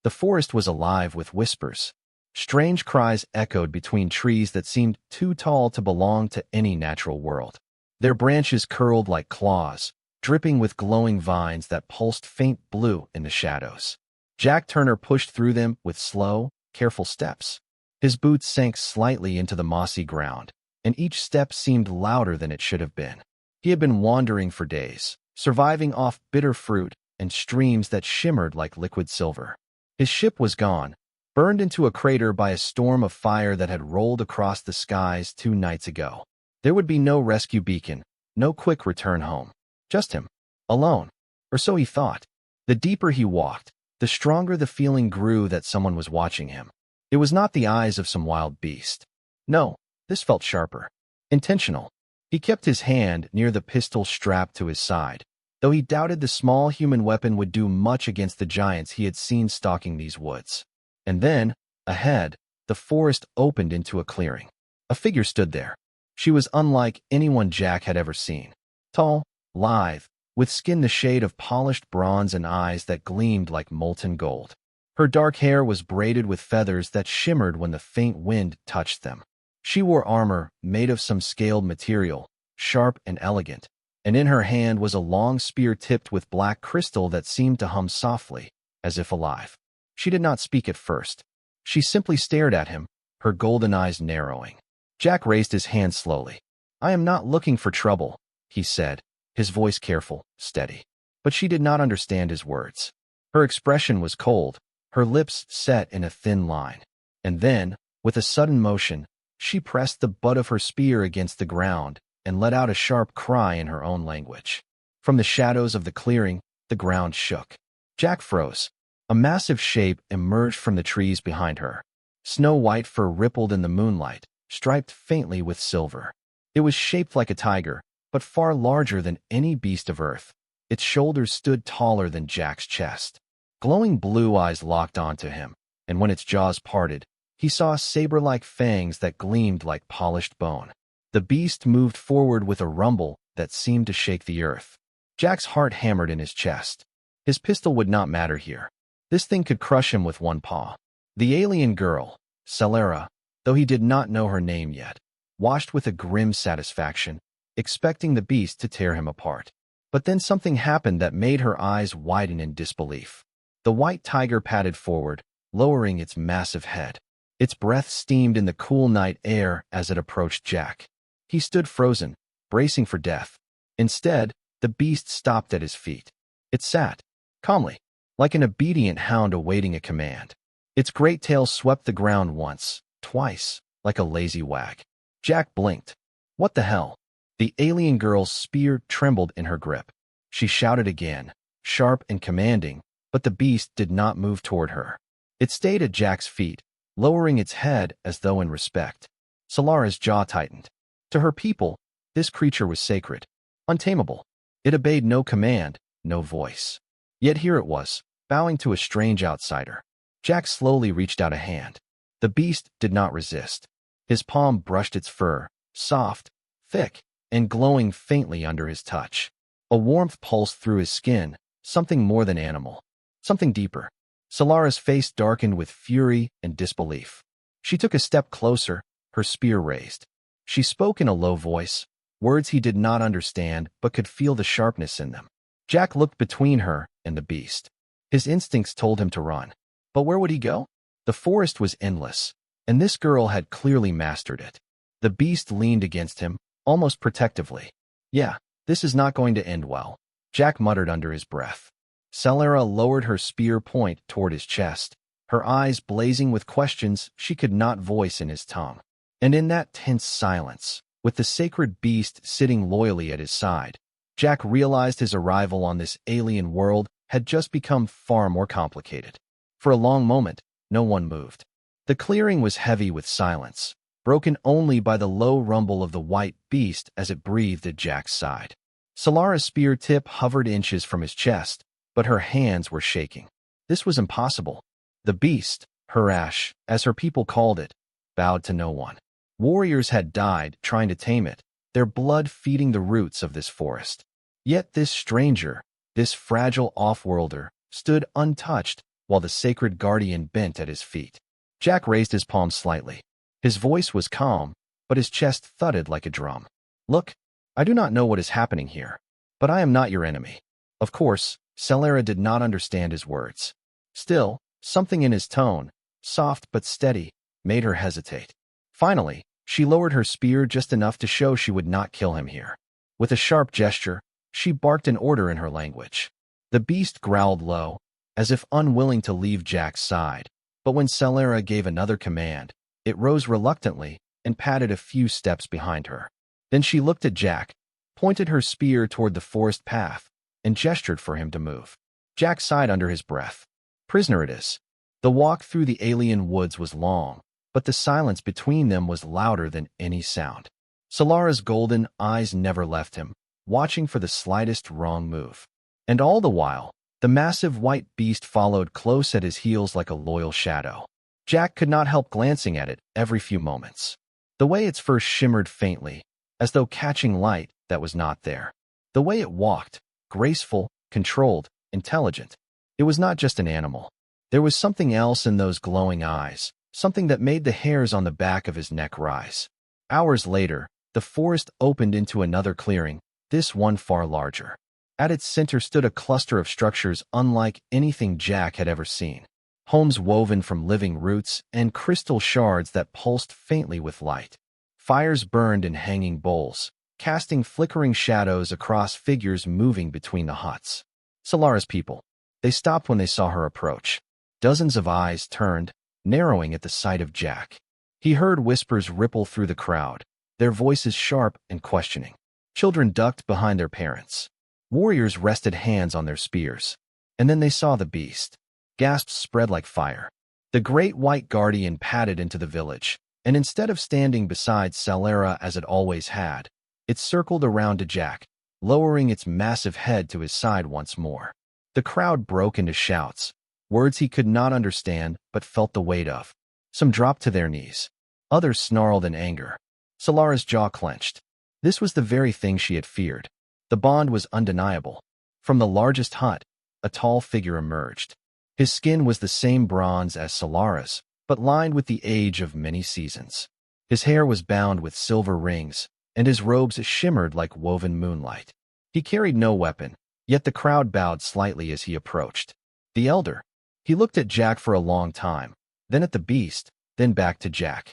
The forest was alive with whispers. Strange cries echoed between trees that seemed too tall to belong to any natural world. Their branches curled like claws, dripping with glowing vines that pulsed faint blue in the shadows. Jack Turner pushed through them with slow, careful steps. His boots sank slightly into the mossy ground, and each step seemed louder than it should have been. He had been wandering for days, surviving off bitter fruit and streams that shimmered like liquid silver. His ship was gone, burned into a crater by a storm of fire that had rolled across the skies 2 nights ago. There would be no rescue beacon, no quick return home. Just him, alone, or so he thought. The deeper he walked, the stronger the feeling grew that someone was watching him. It was not the eyes of some wild beast. No, this felt sharper, intentional. He kept his hand near the pistol strapped to his side, though he doubted the small human weapon would do much against the giants he had seen stalking these woods. And then, ahead, the forest opened into a clearing. A figure stood there. She was unlike anyone Jack had ever seen. Tall, lithe, with skin the shade of polished bronze and eyes that gleamed like molten gold. Her dark hair was braided with feathers that shimmered when the faint wind touched them. She wore armor made of some scaled material, sharp and elegant, and in her hand was a long spear tipped with black crystal that seemed to hum softly, as if alive. She did not speak at first. She simply stared at him, her golden eyes narrowing. Jack raised his hand slowly. "I am not looking for trouble," he said, his voice careful, steady. But she did not understand his words. Her expression was cold, her lips set in a thin line. And then, with a sudden motion, she pressed the butt of her spear against the ground and let out a sharp cry in her own language. From the shadows of the clearing, the ground shook. Jack froze. A massive shape emerged from the trees behind her. Snow-white fur rippled in the moonlight, striped faintly with silver. It was shaped like a tiger, but far larger than any beast of earth. Its shoulders stood taller than Jack's chest. Glowing blue eyes locked onto him, and when its jaws parted, he saw saber-like fangs that gleamed like polished bone. The beast moved forward with a rumble that seemed to shake the earth. Jack's heart hammered in his chest. His pistol would not matter here. This thing could crush him with one paw. The alien girl, Selara, though he did not know her name yet, watched with a grim satisfaction, expecting the beast to tear him apart. But then something happened that made her eyes widen in disbelief. The white tiger padded forward, lowering its massive head. Its breath steamed in the cool night air as it approached Jack. He stood frozen, bracing for death. Instead, the beast stopped at his feet. It sat, calmly, like an obedient hound awaiting a command. Its great tail swept the ground once, twice, like a lazy wag. Jack blinked. What the hell? The alien girl's spear trembled in her grip. She shouted again, sharp and commanding, but the beast did not move toward her. It stayed at Jack's feet, lowering its head as though in respect. Solara's jaw tightened. To her people, this creature was sacred, untamable. It obeyed no command, no voice. Yet here it was, bowing to a strange outsider. Jack slowly reached out a hand. The beast did not resist. His palm brushed its fur, soft, thick, and glowing faintly under his touch. A warmth pulsed through his skin, something more than animal, something deeper. Solara's face darkened with fury and disbelief. She took a step closer, her spear raised. She spoke in a low voice, words he did not understand but could feel the sharpness in them. Jack looked between her and the beast. His instincts told him to run. But where would he go? The forest was endless, and this girl had clearly mastered it. The beast leaned against him, almost protectively. "Yeah, this is not going to end well," Jack muttered under his breath. Selara lowered her spear point toward his chest, her eyes blazing with questions she could not voice in his tongue. And in that tense silence, with the sacred beast sitting loyally at his side, Jack realized his arrival on this alien world had just become far more complicated. For a long moment, no one moved. The clearing was heavy with silence, broken only by the low rumble of the white beast as it breathed at Jack's side. Solara's spear tip hovered inches from his chest, but her hands were shaking. This was impossible. The beast, Harash, as her people called it, bowed to no one. Warriors had died trying to tame it, their blood feeding the roots of this forest. Yet this stranger, this fragile off-worlder, stood untouched, while the sacred guardian bent at his feet. Jack raised his palm slightly. His voice was calm, but his chest thudded like a drum. Look, I do not know what is happening here, but I am not your enemy. Of course, Selara did not understand his words. Still, something in his tone, soft but steady, made her hesitate. Finally, she lowered her spear just enough to show she would not kill him here. With a sharp gesture, she barked an order in her language. The beast growled low, as if unwilling to leave Jack's side, but when Selara gave another command, it rose reluctantly and padded a few steps behind her. Then she looked at Jack, pointed her spear toward the forest path, and gestured for him to move. Jack sighed under his breath. Prisoner it is. The walk through the alien woods was long, but the silence between them was louder than any sound. Selara's golden eyes never left him, watching for the slightest wrong move. And all the while, the massive white beast followed close at his heels like a loyal shadow. Jack could not help glancing at it every few moments. The way its fur shimmered faintly, as though catching light that was not there. The way it walked, graceful, controlled, intelligent. It was not just an animal. There was something else in those glowing eyes, something that made the hairs on the back of his neck rise. Hours later, the forest opened into another clearing, this one far larger. At its center stood a cluster of structures unlike anything Jack had ever seen. Homes woven from living roots and crystal shards that pulsed faintly with light. Fires burned in hanging bowls, casting flickering shadows across figures moving between the huts. Selara's people. They stopped when they saw her approach. Dozens of eyes turned, narrowing at the sight of Jack. He heard whispers ripple through the crowd, their voices sharp and questioning. Children ducked behind their parents. Warriors rested hands on their spears. And then they saw the beast. Gasps spread like fire. The great white guardian padded into the village, and instead of standing beside Selara as it always had, it circled around to Jack, lowering its massive head to his side once more. The crowd broke into shouts, words he could not understand but felt the weight of. Some dropped to their knees. Others snarled in anger. Selara's jaw clenched. This was the very thing she had feared. The bond was undeniable. From the largest hut, a tall figure emerged. His skin was the same bronze as Selara's, but lined with the age of many seasons. His hair was bound with silver rings, and his robes shimmered like woven moonlight. He carried no weapon, yet the crowd bowed slightly as he approached. The elder. He looked at Jack for a long time, then at the beast, then back to Jack.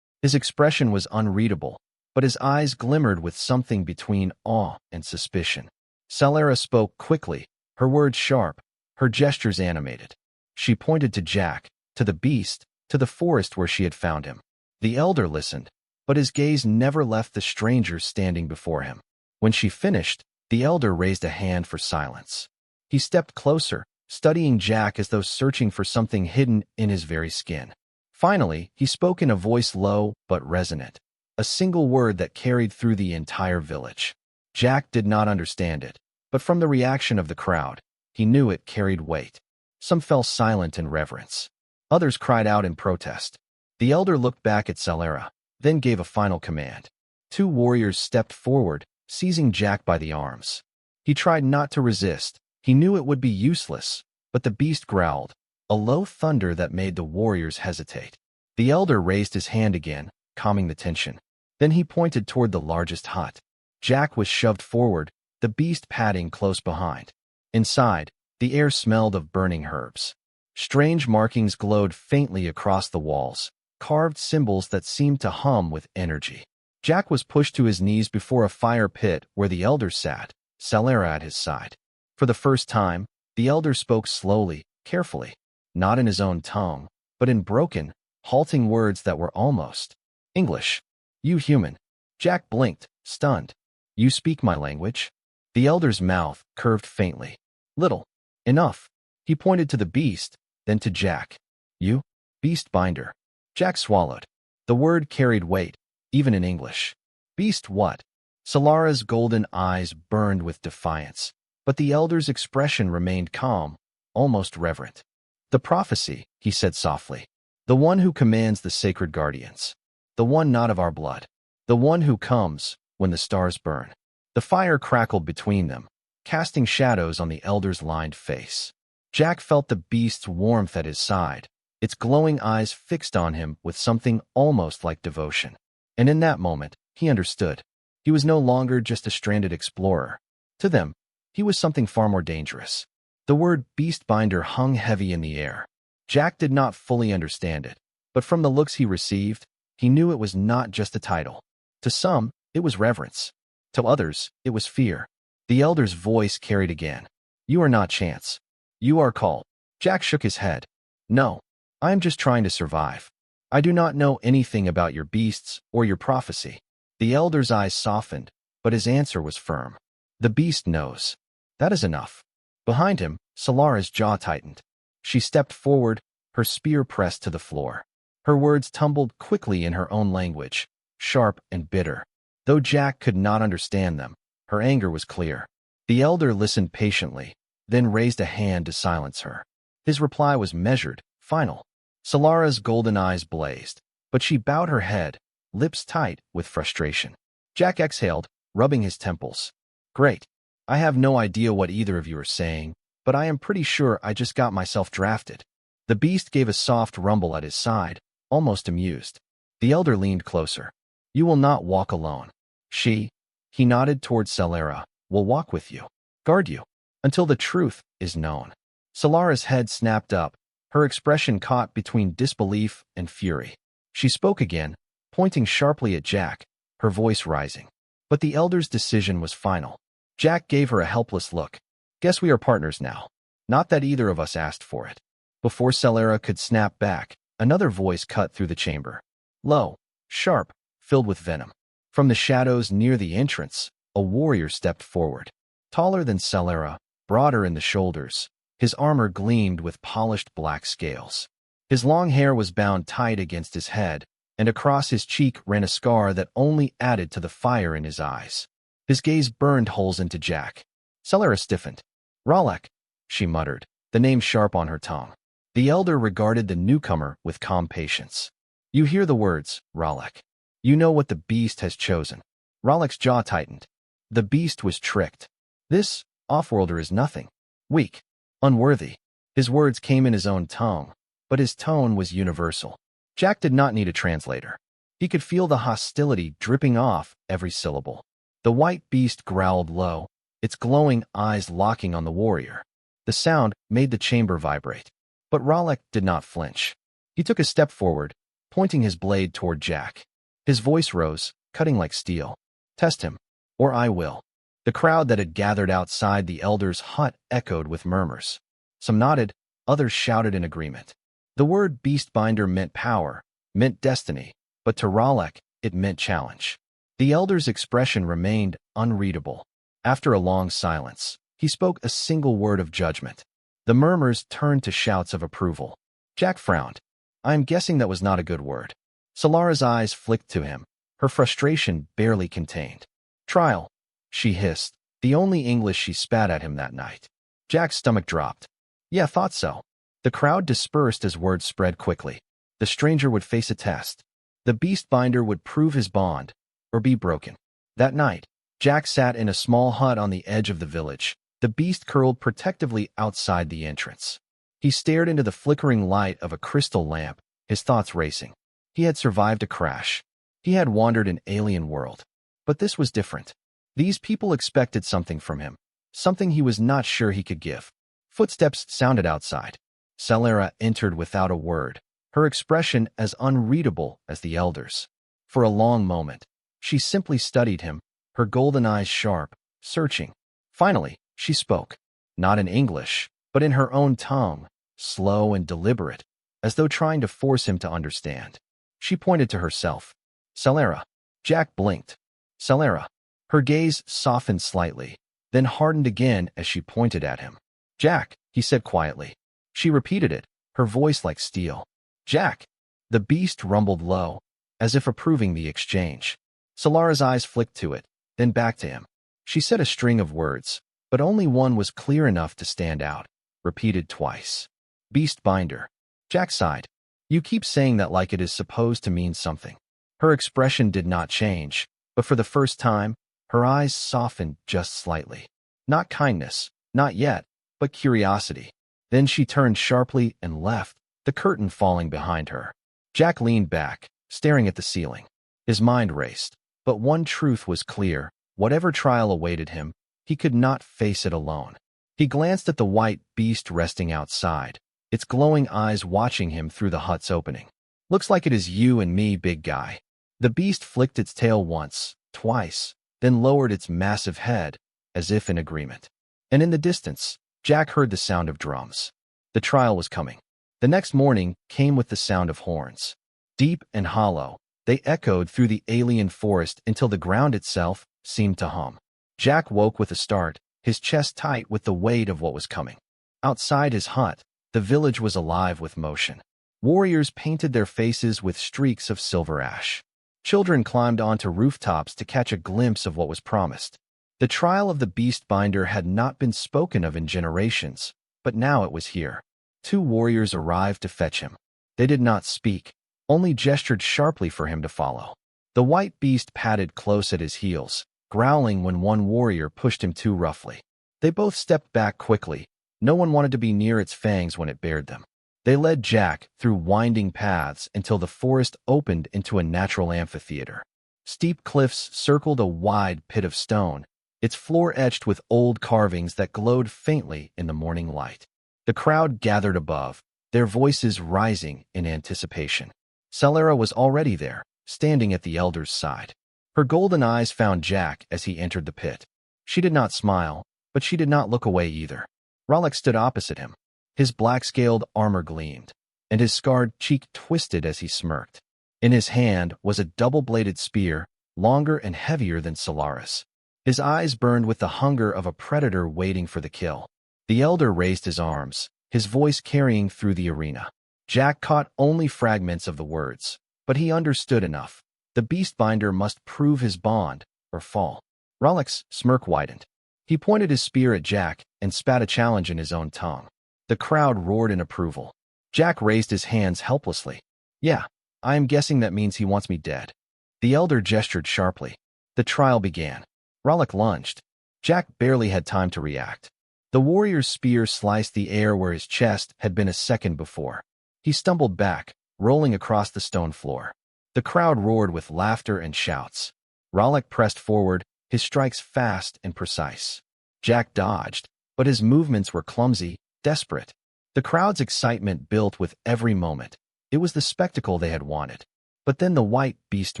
His expression was unreadable, but his eyes glimmered with something between awe and suspicion. Selara spoke quickly, her words sharp, her gestures animated. She pointed to Jack, to the beast, to the forest where she had found him. The elder listened, but his gaze never left the stranger standing before him. When she finished, the elder raised a hand for silence. He stepped closer, studying Jack as though searching for something hidden in his very skin. Finally, he spoke in a voice low but resonant, a single word that carried through the entire village. Jack did not understand it, but from the reaction of the crowd, he knew it carried weight. Some fell silent in reverence. Others cried out in protest. The elder looked back at Selara, then gave a final command. Two warriors stepped forward, seizing Jack by the arms. He tried not to resist. He knew it would be useless, but the beast growled, a low thunder that made the warriors hesitate. The elder raised his hand again, calming the tension. Then he pointed toward the largest hut. Jack was shoved forward, the beast padding close behind. Inside, the air smelled of burning herbs. Strange markings glowed faintly across the walls, carved symbols that seemed to hum with energy. Jack was pushed to his knees before a fire pit where the elder sat, Selara at his side. For the first time, the elder spoke slowly, carefully, not in his own tongue, but in broken, halting words that were almost English. You human. Jack blinked, stunned. You speak my language? The elder's mouth curved faintly. Little. Enough. He pointed to the beast, then to Jack. You? Beast binder. Jack swallowed. The word carried weight, even in English. Beast what? Selara's golden eyes burned with defiance, but the elder's expression remained calm, almost reverent. The prophecy, he said softly. The one who commands the sacred guardians. The one not of our blood. The one who comes when the stars burn. The fire crackled between them, casting shadows on the elder's lined face. Jack felt the beast's warmth at his side, its glowing eyes fixed on him with something almost like devotion. And in that moment, he understood. He was no longer just a stranded explorer. To them, he was something far more dangerous. The word beastbinder hung heavy in the air. Jack did not fully understand it, but from the looks he received, he knew it was not just a title. To some, it was reverence. To others, it was fear. The elder's voice carried again. You are not Chance. You are called. Jack shook his head. No, I am just trying to survive. I do not know anything about your beasts or your prophecy. The elder's eyes softened, but his answer was firm. The beast knows. That is enough. Behind him, Selara's jaw tightened. She stepped forward, her spear pressed to the floor. Her words tumbled quickly in her own language, sharp and bitter. Though Jack could not understand them, her anger was clear. The elder listened patiently, then raised a hand to silence her. His reply was measured, final. Selara's golden eyes blazed, but she bowed her head, lips tight with frustration. Jack exhaled, rubbing his temples. Great. I have no idea what either of you are saying, but I am pretty sure I just got myself drafted. The beast gave a soft rumble at his side, almost amused. The elder leaned closer. You will not walk alone. He nodded toward Selara, will walk with you, guard you, until the truth is known. Selara's head snapped up, her expression caught between disbelief and fury. She spoke again, pointing sharply at Jack, her voice rising. But the elder's decision was final. Jack gave her a helpless look. Guess we are partners now. Not that either of us asked for it. Before Selara could snap back, another voice cut through the chamber. Low, sharp, filled with venom. From the shadows near the entrance, a warrior stepped forward. Taller than Selara, broader in the shoulders, his armor gleamed with polished black scales. His long hair was bound tight against his head, and across his cheek ran a scar that only added to the fire in his eyes. His gaze burned holes into Jack. Selara stiffened. Ralek, she muttered, the name sharp on her tongue. The elder regarded the newcomer with calm patience. You hear the words, Ralek. You know what the beast has chosen. Ralek's jaw tightened. The beast was tricked. This offworlder is nothing. Weak. Unworthy. His words came in his own tongue, but his tone was universal. Jack did not need a translator. He could feel the hostility dripping off every syllable. The white beast growled low, its glowing eyes locking on the warrior. The sound made the chamber vibrate. But Ralek did not flinch. He took a step forward, pointing his blade toward Jack. His voice rose, cutting like steel. Test him, or I will. The crowd that had gathered outside the elder's hut echoed with murmurs. Some nodded, others shouted in agreement. The word beastbinder meant power, meant destiny, but to Ralek, it meant challenge. The elder's expression remained unreadable. After a long silence, he spoke a single word of judgment. The murmurs turned to shouts of approval. Jack frowned. I am guessing that was not a good word. Selara's eyes flicked to him, her frustration barely contained. Trial, she hissed, the only English she spat at him that night. Jack's stomach dropped. Yeah, thought so. The crowd dispersed as word spread quickly. The stranger would face a test. The beastbinder would prove his bond, or be broken. That night, Jack sat in a small hut on the edge of the village, the beast curled protectively outside the entrance. He stared into the flickering light of a crystal lamp, his thoughts racing. He had survived a crash. He had wandered an alien world. But this was different. These people expected something from him, something he was not sure he could give. Footsteps sounded outside. Selara entered without a word, her expression as unreadable as the elder's. For a long moment, she simply studied him, her golden eyes sharp, searching. Finally, she spoke, not in English, but in her own tongue, slow and deliberate, as though trying to force him to understand. She pointed to herself. Selara. Jack blinked. Selara. Her gaze softened slightly, then hardened again as she pointed at him. Jack, he said quietly. She repeated it, her voice like steel. Jack. The beast rumbled low, as if approving the exchange. Selara's eyes flicked to it, then back to him. She said a string of words, but only one was clear enough to stand out, repeated twice. Beastbinder. Jack sighed. You keep saying that like it is supposed to mean something. Her expression did not change, but for the first time, her eyes softened just slightly. Not kindness, not yet, but curiosity. Then she turned sharply and left, the curtain falling behind her. Jack leaned back, staring at the ceiling. His mind raced, but one truth was clear. Whatever trial awaited him, he could not face it alone. He glanced at the white beast resting outside, its glowing eyes watching him through the hut's opening. "Looks like it is you and me, big guy." The beast flicked its tail once, twice, then lowered its massive head, as if in agreement. And in the distance, Jack heard the sound of drums. The trial was coming. The next morning came with the sound of horns. Deep and hollow, they echoed through the alien forest until the ground itself seemed to hum. Jack woke with a start, his chest tight with the weight of what was coming. Outside his hut, the village was alive with motion. Warriors painted their faces with streaks of silver ash. Children climbed onto rooftops to catch a glimpse of what was promised. The trial of the beast binder had not been spoken of in generations, but now it was here. 2 warriors arrived to fetch him. They did not speak, only gestured sharply for him to follow. The white beast padded close at his heels, growling when one warrior pushed him too roughly. They both stepped back quickly. No one wanted to be near its fangs when it bared them. They led Jack through winding paths until the forest opened into a natural amphitheater. Steep cliffs circled a wide pit of stone, its floor etched with old carvings that glowed faintly in the morning light. The crowd gathered above, their voices rising in anticipation. Selara was already there, standing at the elder's side. Her golden eyes found Jack as he entered the pit. She did not smile, but she did not look away either. Rollick stood opposite him. His black-scaled armor gleamed, and his scarred cheek twisted as he smirked. In his hand was a double-bladed spear, longer and heavier than Selara's. His eyes burned with the hunger of a predator waiting for the kill. The elder raised his arms, his voice carrying through the arena. Jack caught only fragments of the words, but he understood enough. The beastbinder must prove his bond, or fall. Rollick's smirk widened. He pointed his spear at Jack and spat a challenge in his own tongue. The crowd roared in approval. Jack raised his hands helplessly. "Yeah, I am guessing that means he wants me dead." The elder gestured sharply. The trial began. Rollick lunged. Jack barely had time to react. The warrior's spear sliced the air where his chest had been a second before. He stumbled back, rolling across the stone floor. The crowd roared with laughter and shouts. Rollick pressed forward, his strikes fast and precise. Jack dodged, but his movements were clumsy, desperate. The crowd's excitement built with every moment. It was the spectacle they had wanted. But then the white beast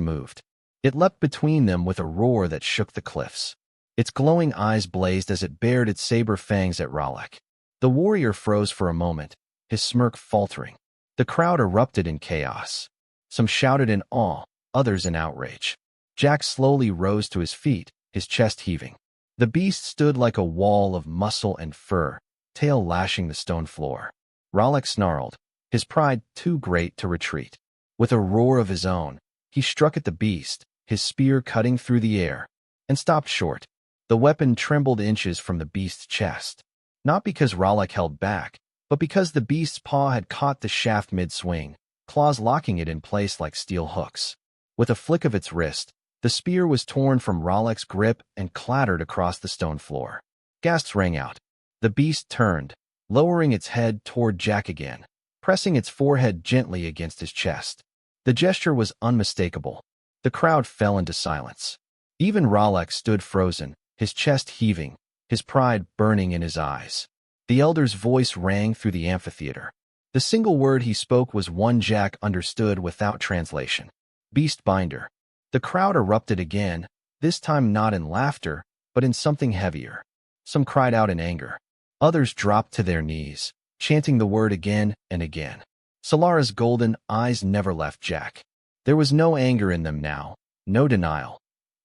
moved. It leapt between them with a roar that shook the cliffs. Its glowing eyes blazed as it bared its saber fangs at Rollick. The warrior froze for a moment, his smirk faltering. The crowd erupted in chaos. Some shouted in awe, others in outrage. Jack slowly rose to his feet, his chest heaving. The beast stood like a wall of muscle and fur, tail lashing the stone floor. Rollick snarled, his pride too great to retreat. With a roar of his own, he struck at the beast, his spear cutting through the air, and stopped short. The weapon trembled inches from the beast's chest. Not because Rollick held back, but because the beast's paw had caught the shaft mid-swing, claws locking it in place like steel hooks. With a flick of its wrist, the spear was torn from Rollick's grip and clattered across the stone floor. Gasps rang out. The beast turned, lowering its head toward Jack again, pressing its forehead gently against his chest. The gesture was unmistakable. The crowd fell into silence. Even Rollick stood frozen, his chest heaving, his pride burning in his eyes. The elder's voice rang through the amphitheater. The single word he spoke was one Jack understood without translation. Beastbinder. The crowd erupted again, this time not in laughter, but in something heavier. Some cried out in anger. Others dropped to their knees, chanting the word again and again. Selara's golden eyes never left Jack. There was no anger in them now, no denial.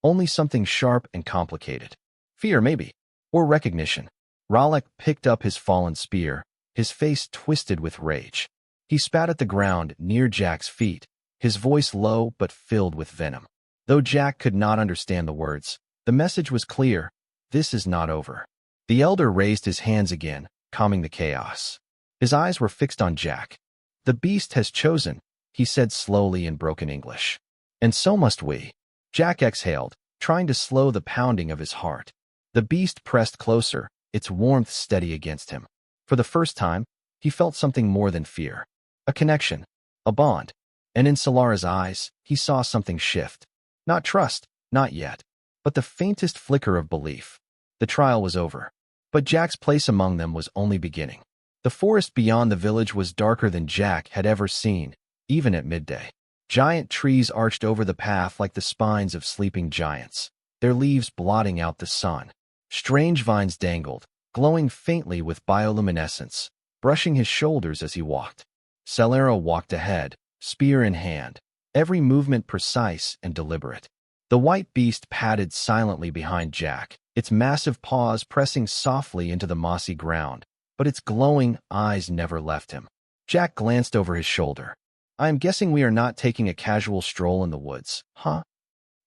Only something sharp and complicated. Fear, maybe, or recognition. Rollick picked up his fallen spear, his face twisted with rage. He spat at the ground near Jack's feet, his voice low but filled with venom. Though Jack could not understand the words, the message was clear: this is not over. The elder raised his hands again, calming the chaos. His eyes were fixed on Jack. "The beast has chosen," he said slowly in broken English. "And so must we." Jack exhaled, trying to slow the pounding of his heart. The beast pressed closer, its warmth steady against him. For the first time, he felt something more than fear. A connection, a bond. And in Selara's eyes, he saw something shift. Not trust, not yet, but the faintest flicker of belief. The trial was over. But Jack's place among them was only beginning. The forest beyond the village was darker than Jack had ever seen, even at midday. Giant trees arched over the path like the spines of sleeping giants, their leaves blotting out the sun. Strange vines dangled, glowing faintly with bioluminescence, brushing his shoulders as he walked. Selara walked ahead, spear in hand, every movement precise and deliberate. The white beast padded silently behind Jack, its massive paws pressing softly into the mossy ground, but its glowing eyes never left him. Jack glanced over his shoulder. "I am guessing we are not taking a casual stroll in the woods, huh?"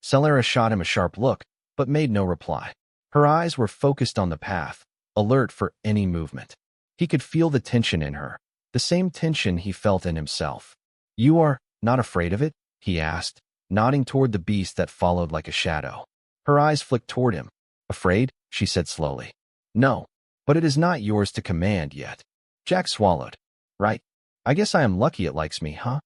Selara shot him a sharp look, but made no reply. Her eyes were focused on the path, alert for any movement. He could feel the tension in her, the same tension he felt in himself. "You are not afraid of it?" he asked, nodding toward the beast that followed like a shadow. Her eyes flicked toward him. "Afraid?" she said slowly. "No, but it is not yours to command yet." Jack swallowed. "Right. I guess I am lucky it likes me, huh?"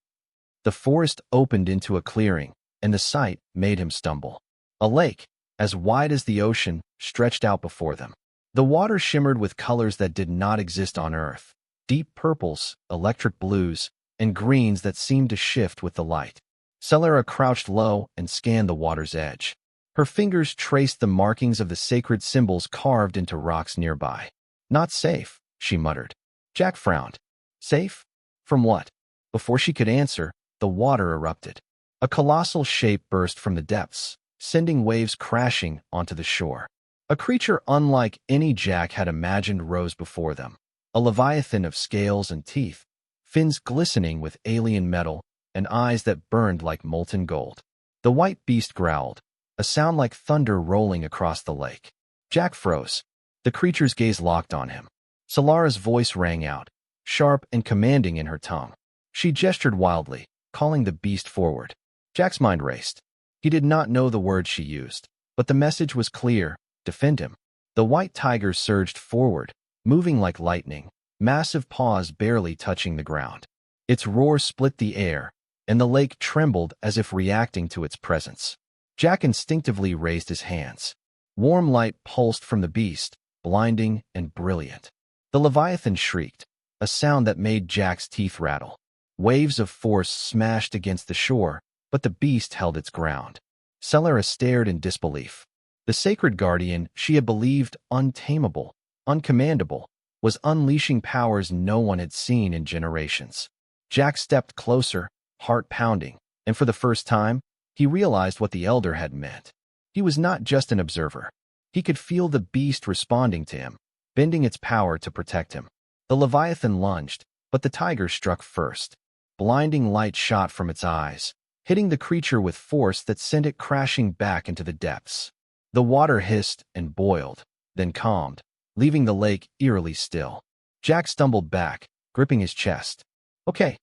The forest opened into a clearing, and the sight made him stumble. A lake, as wide as the ocean, stretched out before them. The water shimmered with colors that did not exist on Earth. Deep purples, electric blues, and greens that seemed to shift with the light. Selara crouched low and scanned the water's edge. Her fingers traced the markings of the sacred symbols carved into rocks nearby. "Not safe," she muttered. Jack frowned. "Safe? From what?" Before she could answer, the water erupted. A colossal shape burst from the depths, sending waves crashing onto the shore. A creature unlike any Jack had imagined rose before them. A leviathan of scales and teeth, fins glistening with alien metal, and eyes that burned like molten gold. The white beast growled, a sound like thunder rolling across the lake. Jack froze. The creature's gaze locked on him. Selara's voice rang out, sharp and commanding in her tongue. She gestured wildly, calling the beast forward. Jack's mind raced. He did not know the words she used, but the message was clear: defend him. The white tiger surged forward, moving like lightning, massive paws barely touching the ground. Its roar split the air, and the lake trembled as if reacting to its presence. Jack instinctively raised his hands. Warm light pulsed from the beast, blinding and brilliant. The leviathan shrieked, a sound that made Jack's teeth rattle. Waves of force smashed against the shore, but the beast held its ground. Selara stared in disbelief. The sacred guardian she had believed untamable, uncommandable, was unleashing powers no one had seen in generations. Jack stepped closer, heart pounding, and for the first time, he realized what the elder had meant. He was not just an observer. He could feel the beast responding to him, bending its power to protect him. The leviathan lunged, but the tiger struck first. Blinding light shot from its eyes, hitting the creature with force that sent it crashing back into the depths. The water hissed and boiled, then calmed, leaving the lake eerily still. Jack stumbled back, gripping his chest. "Okay.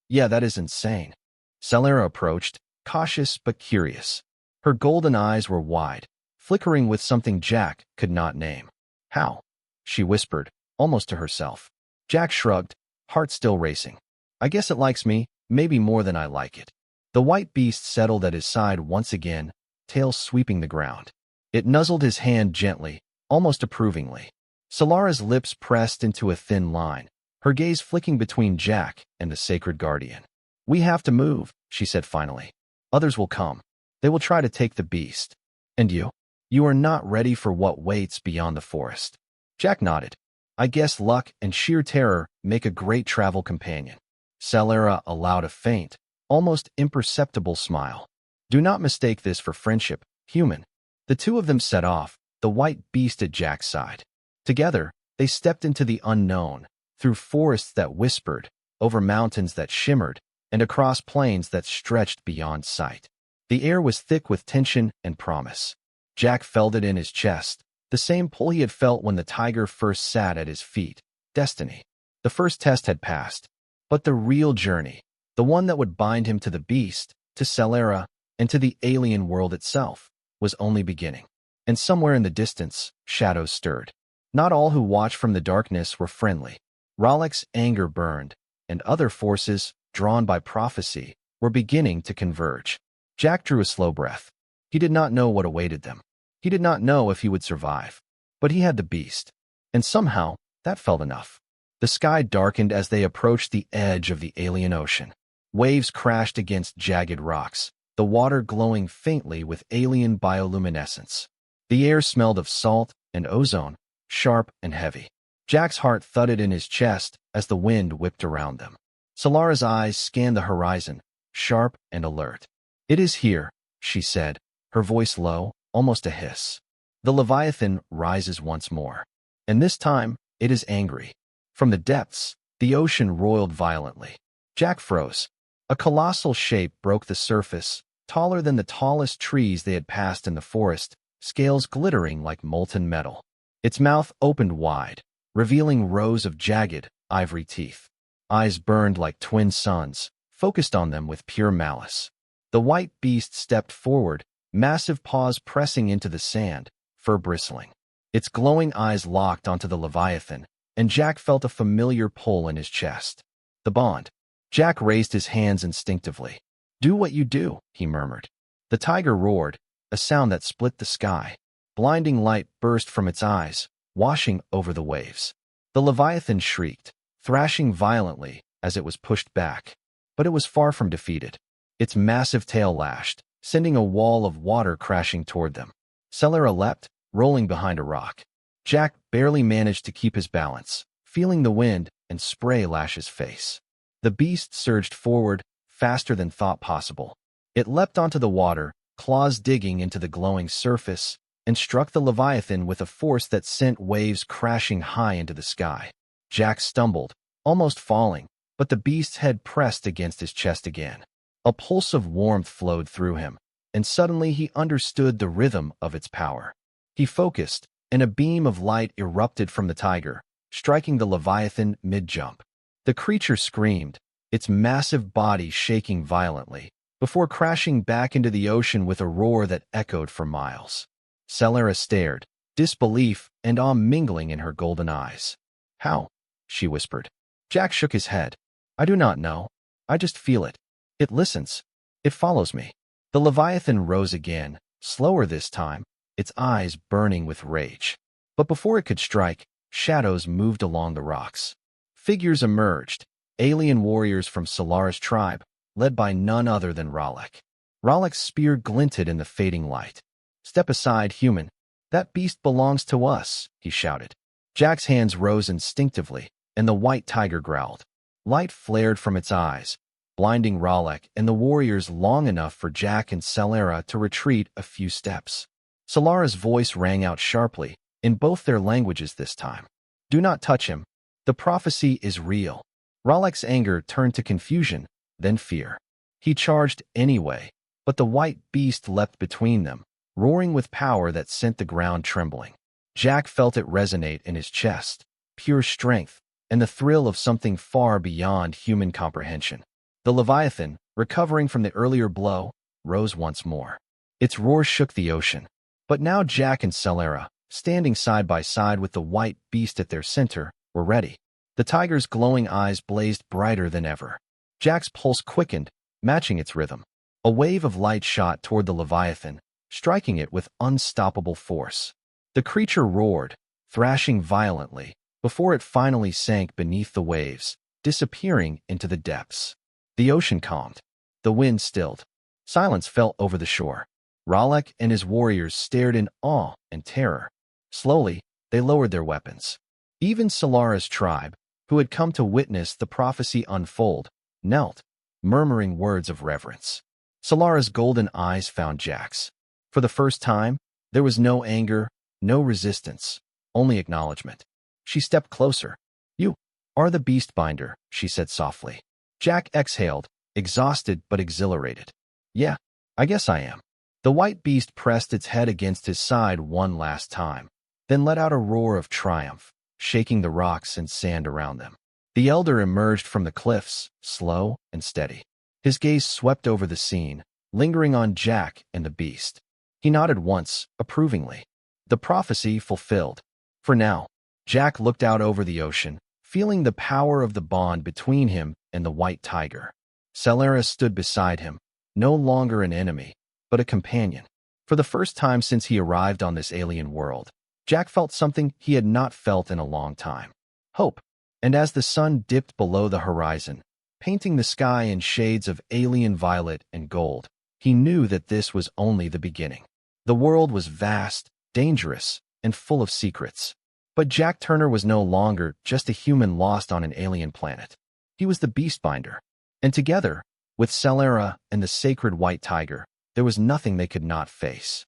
Yeah, that is insane." Selara approached, cautious but curious. Her golden eyes were wide, flickering with something Jack could not name. "How?" she whispered, almost to herself. Jack shrugged, heart still racing. "I guess it likes me, maybe more than I like it." The white beast settled at his side once again, tail sweeping the ground. It nuzzled his hand gently, almost approvingly. Selara's lips pressed into a thin line, her gaze flicking between Jack and the sacred guardian. "We have to move," she said finally. "Others will come. They will try to take the beast. And you? You are not ready for what waits beyond the forest." Jack nodded. "I guess luck and sheer terror make a great travel companion." Selara allowed a faint, almost imperceptible smile. "Do not mistake this for friendship, human." The two of them set off, the white beast at Jack's side. Together, they stepped into the unknown, through forests that whispered, over mountains that shimmered, and across plains that stretched beyond sight. The air was thick with tension and promise. Jack felt it in his chest, the same pull he had felt when the tiger first sat at his feet. Destiny. The first test had passed, but the real journey, the one that would bind him to the beast, to Selara, and to the alien world itself, was only beginning. And somewhere in the distance, shadows stirred. Not all who watched from the darkness were friendly. Rollick's anger burned, and other forces, drawn by prophecy, were beginning to converge. Jack drew a slow breath. He did not know what awaited them. He did not know if he would survive. But he had the beast. And somehow, that felt enough. The sky darkened as they approached the edge of the alien ocean. Waves crashed against jagged rocks, the water glowing faintly with alien bioluminescence. The air smelled of salt and ozone, sharp and heavy. Jack's heart thudded in his chest as the wind whipped around them. Selara's eyes scanned the horizon, sharp and alert. "It is here," she said, her voice low, almost a hiss. The Leviathan rises once more. And this time, it is angry. From the depths, the ocean roiled violently. Jack froze. A colossal shape broke the surface, taller than the tallest trees they had passed in the forest, scales glittering like molten metal. Its mouth opened wide, revealing rows of jagged, ivory teeth. Eyes burned like twin suns, focused on them with pure malice. The white beast stepped forward, massive paws pressing into the sand, fur bristling. Its glowing eyes locked onto the Leviathan, and Jack felt a familiar pull in his chest. The bond. Jack raised his hands instinctively. "Do what you do," he murmured. The tiger roared, a sound that split the sky. Blinding light burst from its eyes, washing over the waves. The Leviathan shrieked, thrashing violently as it was pushed back. But it was far from defeated. Its massive tail lashed, sending a wall of water crashing toward them. Selara leapt, rolling behind a rock. Jack barely managed to keep his balance, feeling the wind and spray lash his face. The beast surged forward, faster than thought possible. It leapt onto the water, claws digging into the glowing surface, and struck the Leviathan with a force that sent waves crashing high into the sky. Jack stumbled, almost falling, but the beast's head pressed against his chest again. A pulse of warmth flowed through him, and suddenly he understood the rhythm of its power. He focused, and a beam of light erupted from the tiger, striking the Leviathan mid-jump. The creature screamed, its massive body shaking violently, before crashing back into the ocean with a roar that echoed for miles. Selara stared, disbelief and awe mingling in her golden eyes. "How?" she whispered. Jack shook his head. "I do not know. I just feel it. It listens. It follows me." The Leviathan rose again, slower this time, its eyes burning with rage. But before it could strike, shadows moved along the rocks. Figures emerged, alien warriors from Selara's tribe, led by none other than Rollick. Rollick's spear glinted in the fading light. "Step aside, human. That beast belongs to us," he shouted. Jack's hands rose instinctively, and the white tiger growled. Light flared from its eyes, blinding Rollick and the warriors long enough for Jack and Selara to retreat a few steps. Selara's voice rang out sharply, in both their languages this time. "Do not touch him. The prophecy is real." Rollick's anger turned to confusion, then fear. He charged anyway, but the white beast leapt between them, roaring with power that sent the ground trembling. Jack felt it resonate in his chest, pure strength, and the thrill of something far beyond human comprehension. The Leviathan, recovering from the earlier blow, rose once more. Its roar shook the ocean. But now Jack and Selara, standing side by side with the white beast at their center, were ready. The tiger's glowing eyes blazed brighter than ever. Jack's pulse quickened, matching its rhythm. A wave of light shot toward the Leviathan, striking it with unstoppable force. The creature roared, thrashing violently, before it finally sank beneath the waves, disappearing into the depths. The ocean calmed. The wind stilled. Silence fell over the shore. Rollick and his warriors stared in awe and terror. Slowly, they lowered their weapons. Even Selara's tribe, who had come to witness the prophecy unfold, knelt, murmuring words of reverence. Selara's golden eyes found Jack's. For the first time, there was no anger, no resistance, only acknowledgement. She stepped closer. "You are the Beastbinder," she said softly. Jack exhaled, exhausted but exhilarated. "Yeah, I guess I am." The white beast pressed its head against his side one last time, then let out a roar of triumph, shaking the rocks and sand around them. The elder emerged from the cliffs, slow and steady. His gaze swept over the scene, lingering on Jack and the beast. He nodded once, approvingly. The prophecy fulfilled. For now. Jack looked out over the ocean, feeling the power of the bond between him and the white tiger. Selara stood beside him, no longer an enemy, but a companion. For the first time since he arrived on this alien world, Jack felt something he had not felt in a long time: hope. And as the sun dipped below the horizon, painting the sky in shades of alien violet and gold, he knew that this was only the beginning. The world was vast, dangerous, and full of secrets. But Jack Turner was no longer just a human lost on an alien planet. He was the Beastbinder. And together, with Selara and the sacred white tiger, there was nothing they could not face.